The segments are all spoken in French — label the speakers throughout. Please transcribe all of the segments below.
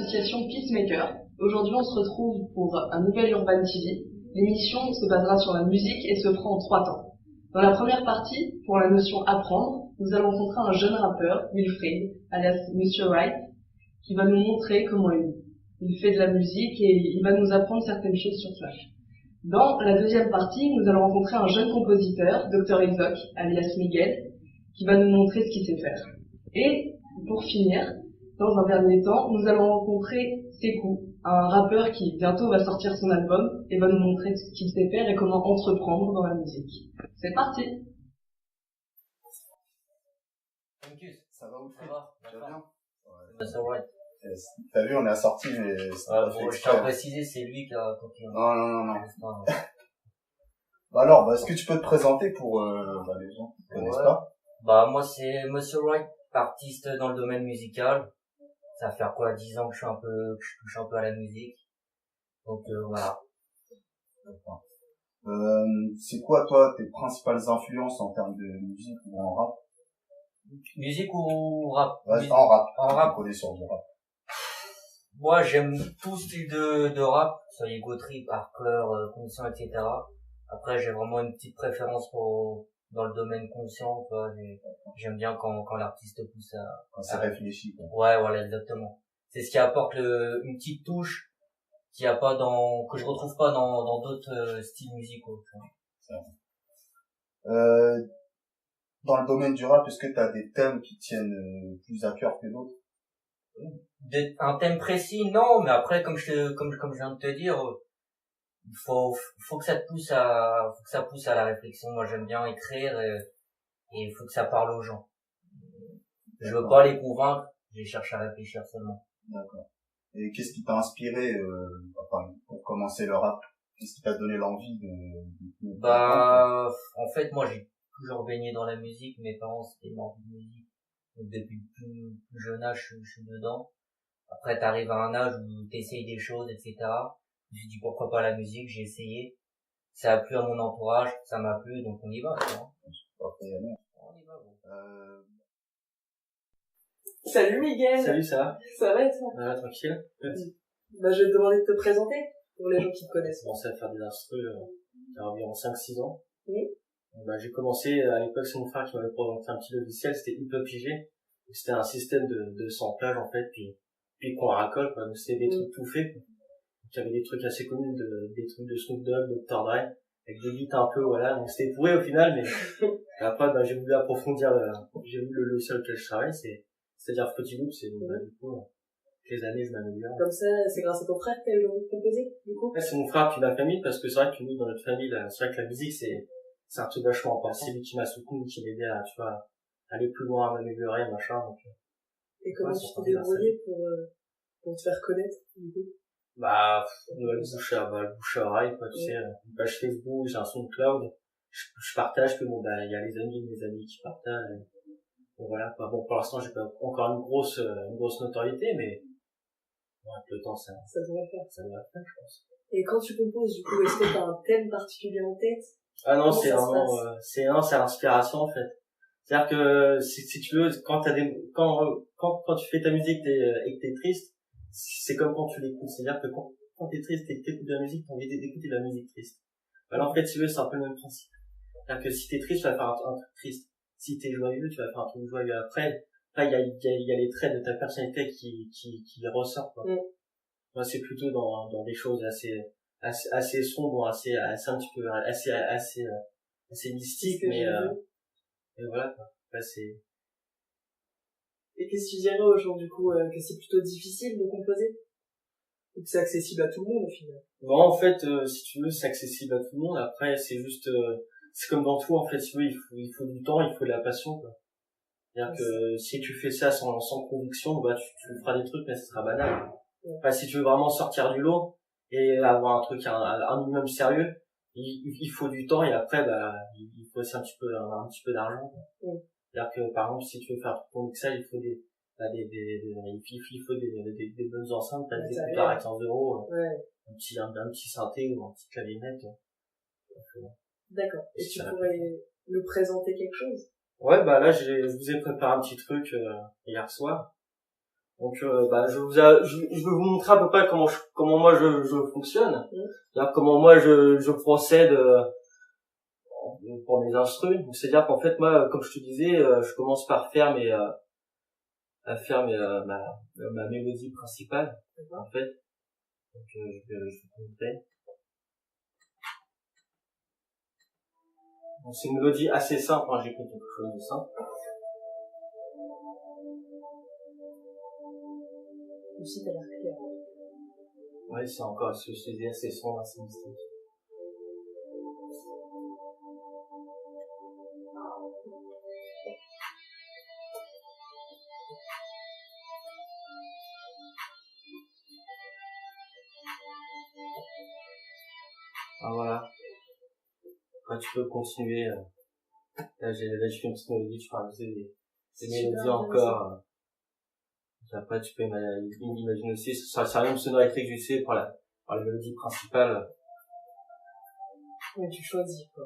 Speaker 1: l'association Peacemaker. Aujourd'hui, on se retrouve pour un nouvel Urban TV. L'émission se basera sur la musique et se fera en 3 temps. Dans la première partie, pour la notion apprendre, nous allons rencontrer un jeune rappeur, Wilfried, alias Monsieur Wright, qui va nous montrer comment il fait de la musique et il va nous apprendre certaines choses sur Flash. Dans la deuxième partie, nous allons rencontrer un jeune compositeur, Dr Exoc, alias Miguel, qui va nous montrer ce qu'il sait faire. Et pour finir, dans un dernier temps, nous allons rencontrer Sekou, un rappeur qui bientôt va sortir son album et va nous montrer ce qu'il sait faire et comment entreprendre dans la musique. C'est parti!
Speaker 2: Ça va ou ça va? Tu vas bien?
Speaker 3: Ouais. Ça va.
Speaker 2: T'as vu, on est assortis, mais c'est pas fait
Speaker 3: bon, je tiens à préciser, c'est lui qui a compris.
Speaker 2: Non. Bah alors, est-ce que tu peux te présenter pour les gens qui ne connaissent pas?
Speaker 3: Bah moi c'est Monsieur Wright, artiste dans le domaine musical. Ça va faire 10 ans que je touche un peu à la musique. Donc voilà.
Speaker 2: C'est quoi toi tes principales influences en termes de musique ou en rap?
Speaker 3: Musique ou rap?
Speaker 2: En rap.
Speaker 3: En rap.
Speaker 2: On est sur du rap.
Speaker 3: Moi j'aime tout style de rap, soit ego trip, hardcore, conscient, etc. Après j'ai vraiment une petite préférence dans le domaine conscient, quoi. J'aime bien quand l'artiste pousse à...
Speaker 2: Quand c'est réfléchi, quoi.
Speaker 3: Ouais, voilà, exactement. C'est ce qui apporte une petite touche qu'il y a pas que je retrouve pas dans d'autres styles musicaux.
Speaker 2: Dans le domaine du rap, est-ce que t'as des thèmes qui tiennent plus à cœur que d'autres?
Speaker 3: Un thème précis, non, mais après, comme je viens de te dire, il faut que ça pousse à la réflexion. Moi, j'aime bien écrire et il faut que ça parle aux gens. Je veux pas les convaincre, je cherche à réfléchir seulement.
Speaker 2: D'accord. Et qu'est-ce qui t'a inspiré, pour commencer le rap? Qu'est-ce qui t'a donné l'envie de
Speaker 3: en fait, moi, j'ai toujours baigné dans la musique. Mes parents, c'était mort de musique. Donc, depuis le plus jeune âge, je suis dedans. Après, t'arrives à un âge où t'essayes des choses, etc. Je me suis dit, pourquoi pas la musique? J'ai essayé. Ça a plu à mon entourage, ça m'a plu, donc on y va, tu vois.
Speaker 2: On y va, bon.
Speaker 1: Salut Miguel!
Speaker 4: Salut, ça va?
Speaker 1: Ça va et toi?
Speaker 4: Tranquille.
Speaker 1: Bah, je vais te demander de te présenter, pour les gens qui te connaissent.
Speaker 4: J'ai commencé à faire des instrus, il y a environ 5-6 ans.
Speaker 1: Oui.
Speaker 4: J'ai commencé, à l'époque, c'est mon frère qui m'avait présenté un petit logiciel, c'était HipHopIG. C'était un système de samplage, en fait, puis qu'on racole, quoi. Donc, c'était des trucs tout faits, quoi. Donc, il y avait des trucs assez connus, des trucs de Snoop Dogg, Dr. Dre, avec des beats un peu, voilà. Donc, c'était pourri au final, mais après, j'ai voulu approfondir le logiciel auquel je travaille, c'est-à-dire Fruity Loops, et du coup, les années, je m'améliore.
Speaker 1: Comme ça, c'est grâce à ton frère que t'as eu envie de composer, du coup?
Speaker 4: Ouais, c'est mon frère puis ma famille, parce que c'est vrai que nous, dans notre famille, c'est vrai que la musique, c'est un truc vachement important. C'est lui qui m'a soutenu, qui m'aidait à, tu vois, aller plus loin, à m'améliorer, machin, donc.
Speaker 1: Et comment tu t'es débrouillé pour te faire connaître, du coup?
Speaker 4: Le bouche à oreille, quoi, tu sais, une page Facebook, j'ai un SoundCloud, je partage que il y a les amis de mes amis qui partagent, bon, voilà, quoi. Bon, pour l'instant, j'ai pas encore une grosse notoriété, mais, avec le temps, ça
Speaker 1: devrait faire.
Speaker 4: Ça devrait faire, je pense.
Speaker 1: Et quand tu composes, du coup, est-ce que t'as un thème particulier en tête?
Speaker 4: Ah non, c'est vraiment, c'est l'inspiration, en fait. C'est-à-dire que, si tu veux, quand tu fais ta musique et que t'es triste, c'est comme quand tu l'écoutes. C'est-à-dire que quand t'es triste et que t'écoutes de la musique, t'as envie d'écouter de la musique triste. Alors, en fait, si tu veux, c'est un peu le même principe. C'est-à-dire que si t'es triste, tu vas faire un truc triste. Si t'es joyeux, tu vas faire un truc joyeux. Après, il y a les traits de ta personnalité qui ressortent, quoi. Moi, c'est plutôt dans des choses assez sombres, assez un petit peu, assez mystiques, mais voilà, quoi. Après,
Speaker 1: Et qu'est-ce que tu dirais aux gens, du coup, que c'est plutôt difficile de composer? Ou que c'est accessible à tout le monde, au final?
Speaker 4: Bon, en fait, si tu veux, c'est accessible à tout le monde. Après, c'est juste, c'est comme dans tout, en fait, si tu veux, il faut du temps, il faut de la passion, quoi. C'est-à-dire que si tu fais ça sans conviction, tu feras des trucs, mais ce sera banal. Ouais. Enfin, si tu veux vraiment sortir du lot et avoir un truc, un minimum sérieux, il faut du temps et après, il faut aussi un petit peu d'argent, quoi. C'est-à-dire que, par exemple, si tu veux faire ton mixage, il faut des bonnes enceintes, t'as des écouteurs à 15 €, un petit synthé ou un petit clavinette.
Speaker 1: D'accord. Et tu pourrais nous présenter quelque chose?
Speaker 4: Ouais, là, je vous ai préparé un petit truc, hier soir. Donc je vais vous montrer à peu près comment moi je fonctionne, c'est-à-dire comment moi je procède pour mes instrus. Donc c'est-à-dire qu'en fait moi, comme je te disais, je commence par faire ma mélodie principale en fait. Donc je vais te montrer. Donc c'est une mélodie assez simple, hein, j'écoute quelque chose de simple.
Speaker 1: Aussi, t'as l'air clair.
Speaker 4: Ouais, c'est encore ce que je te disais, assez sombre, assez mystique. Ah, voilà. Après, tu peux continuer. Là, je fais une petite mélodie, tu peux rajouter des mélodies encore. Après, tu peux imaginer aussi, ça sert à rien de sonorité que j'essaie par la mélodie principale.
Speaker 1: Oui, tu choisis, quoi.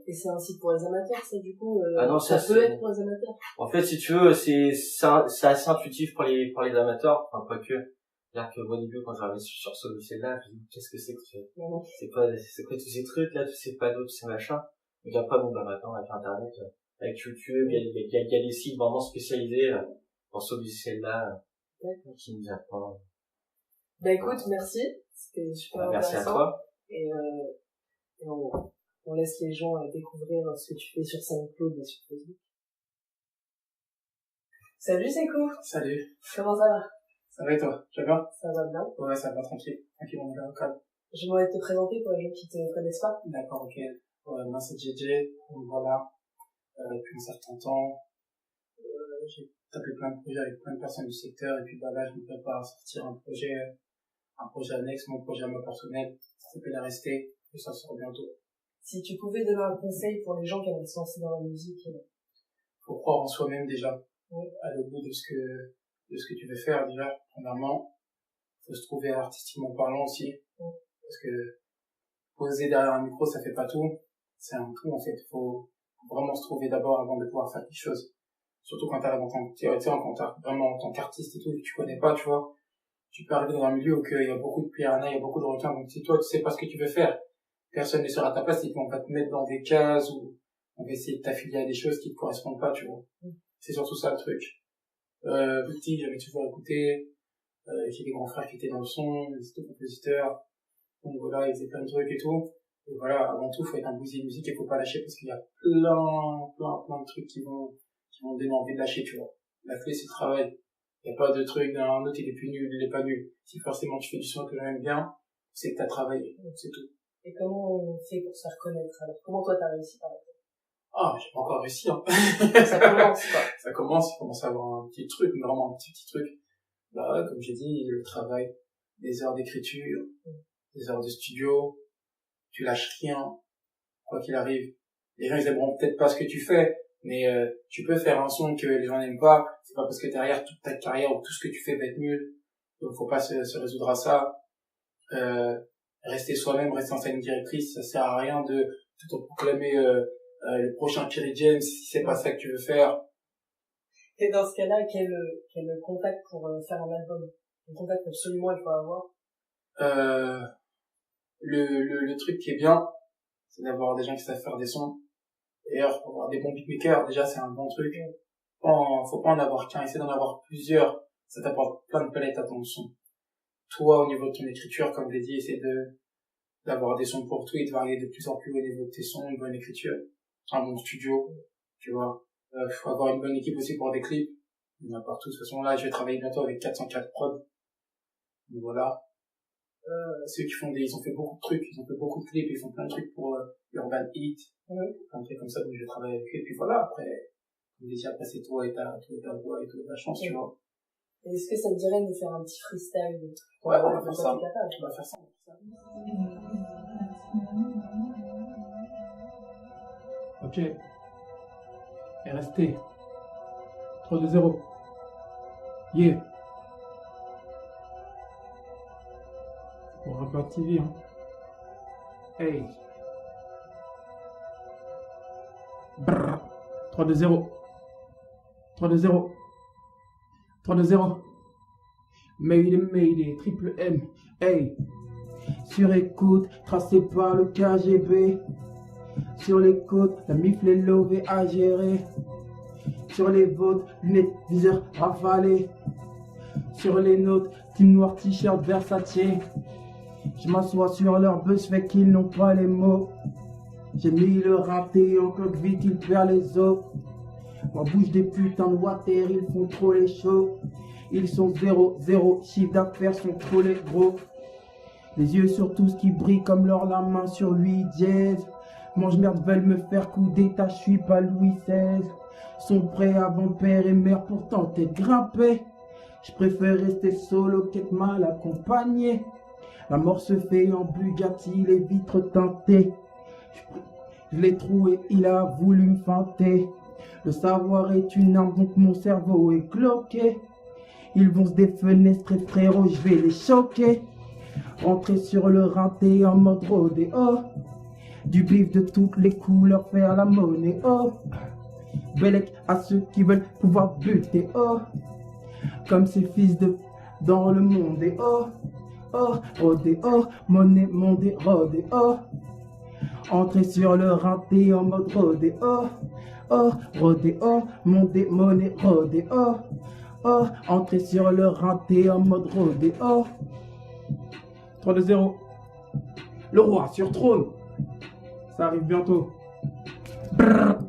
Speaker 1: Et c'est un site pour les amateurs, ça, du coup,
Speaker 4: ah non,
Speaker 1: ça peut être pour les amateurs.
Speaker 4: En fait, si tu veux, c'est assez intuitif pour les amateurs, enfin, pas que. C'est-à-dire qu'au début, quand j'arrivais sur ce logiciel-là, je me dis, qu'est-ce que c'est que c'est quoi tous ces trucs, là, tous ces panneaux, tous ces machins. Donc après, bon, bah, maintenant, avec Internet, avec YouTube, il y a des sites vraiment spécialisés, dans ce logiciel-là, qui nous apprend.
Speaker 1: Bah, écoute, merci. C'était super intéressant.
Speaker 4: Merci à toi.
Speaker 1: Et on laisse les gens découvrir ce que tu fais sur SoundCloud et sur Facebook. Salut, c'est cool.
Speaker 5: Salut.
Speaker 1: Comment ça va?
Speaker 5: Ça va et toi? Tu vas bien?
Speaker 1: Ça va bien.
Speaker 5: Ouais, ça va tranquille. Tranquille, on est là au calme.
Speaker 1: J'aimerais te présenter pour les gens qui te connaissent pas.
Speaker 5: D'accord, ok. Moi, c'est JJ. Donc voilà. Depuis un certain temps, j'ai tapé plein de projets avec plein de personnes du secteur. Et puis, bah là, je me prépare à sortir un projet annexe, mon projet à moi personnel. Ça s'appelle RST. Et ça sort bientôt.
Speaker 1: Si tu pouvais donner un conseil pour les gens qui aimeraient se lancer dans la musique.
Speaker 5: Faut croire en soi-même déjà.
Speaker 1: Oui.
Speaker 5: Aller au bout de ce que tu veux faire déjà, premièrement. Faut se trouver artistiquement parlant aussi.
Speaker 1: Oui.
Speaker 5: Parce que poser derrière un micro, ça fait pas tout. C'est un tout, en fait. Faut vraiment se trouver d'abord avant de pouvoir faire quelque chose. Surtout quand t'arrives vraiment en tant qu'artiste et tout, et que tu connais pas, tu vois. Tu peux arriver dans un milieu où il y a beaucoup de piranhas, il y a beaucoup de requins, donc si toi, tu sais pas ce que tu veux faire, personne ne sera à ta place, et puis on va te mettre dans des cases, ou on va essayer de t'affilier à des choses qui te correspondent pas, tu vois. C'est surtout ça, le truc. Petit, j'avais toujours écouté, j'ai des grands frères qui étaient dans le son, ils étaient compositeurs, donc voilà, ils faisaient plein de trucs et tout. Et voilà, avant tout, faut être un bousier de musique et faut pas lâcher parce qu'il y a plein de trucs qui vont donner envie de lâcher, tu vois. La clé, c'est le travail. Il n'y a pas de truc d'un autre, il est plus nul, il est pas nul. Si forcément tu fais du son que j'aime bien, c'est que t'as travaillé, c'est tout.
Speaker 1: Et comment on fait pour se faire connaître alors? Comment toi t'as réussi par exemple?
Speaker 5: Ah, j'ai pas encore réussi, hein.
Speaker 1: Ça commence, quoi.
Speaker 5: Ça commence à avoir un petit truc, mais vraiment un petit truc. Bah ouais, comme j'ai dit, le travail, des heures d'écriture, des heures de studio, tu lâches rien, quoi qu'il arrive. Les gens, ils aimeront peut-être pas ce que tu fais, mais tu peux faire un son que les gens n'aiment pas, c'est pas parce que derrière toute ta carrière ou tout ce que tu fais va être nul. Donc faut pas se résoudre à ça. Rester soi-même, rester en sa ligne directrice, ça sert à rien de te proclamer le prochain Kerry James si c'est pas ça que tu veux faire.
Speaker 1: Et dans ce cas-là, quel contact pour faire un album? Quel contact absolument il faut avoir?
Speaker 5: Le truc qui est bien, c'est d'avoir des gens qui savent faire des sons. D'ailleurs, pour avoir des bons beatmakers, déjà, c'est un bon truc. Faut pas en avoir qu'un, essaie d'en avoir plusieurs. Ça t'apporte plein de palettes à ton son. Toi, au niveau de ton écriture, comme je l'ai dit, essaie d'avoir des sons pour tout et de varier de plus en plus au niveau de tes sons, une bonne écriture, un bon studio, tu vois. Faut avoir une bonne équipe aussi pour des clips. Il y en a partout. De toute façon, là, je vais travailler bientôt avec 404 Prod. Donc voilà. Ceux qui font ils ont fait beaucoup de trucs, ils ont fait beaucoup de clips, ils font plein de trucs pour Urban Heat, plein de trucs comme ça, donc je vais travailler avec eux, et puis voilà, après, comme je dis, après c'est toi et ta voix et ta chance, tu vois.
Speaker 1: Et est-ce que ça te dirait de faire un petit freestyle?
Speaker 5: Ouais, on va faire ça. On va faire ça.
Speaker 6: Ok. RST. 3-2-0. Yeah. Pour Rappeur TV, hein. Hey. Brrr. 3-2-0. 3-2-0. 3-2-0. Mayday, triple M, hey. Sur écoute, tracé par le KGB. Sur les côtes, la MIF, les lovés à gérer. Sur les vôtres, lunettes, viseur rafalé. Sur les nôtres, team noir, t-shirt Versace. Je m'assois sur leur bus, fait qu'ils n'ont pas les mots. J'ai mis le raté en coque vite, il perd les os. Moi bouge des putains de water, ils font trop les shows. Ils sont 0-0, chiffre d'affaires sont trop les gros. Les yeux sur tout ce qui brille comme leur la main sur 8 dièse. Mange merde veulent me faire coup d'état, je suis pas Louis XVI. Sont prêts avant père et mère pour tenter de grimper. Je préfère rester solo qu'être mal accompagné. La mort se fait en Bugatti, les vitres teintées. Je l'ai troué, il a voulu me feinter. Le savoir est une arme, donc mon cerveau est cloqué. Ils vont se défenestrer, frérot, je vais les choquer. Rentrer sur le rinté en mode rodéo. Du bif de toutes les couleurs, faire la monnaie, oh. Bellec à ceux qui veulent pouvoir buter, oh. Comme ces fils de dans le monde, et oh. Oh, rodéo, monnaie, mondé, rodéo. Entrer sur le rinté en mode rodéo. Oh, rodéo, mondé, monnaie, rodéo. Oh, entrer sur le rinté en mode rodéo. 3-2-0. Le roi sur trône. Ça arrive bientôt. Brrr.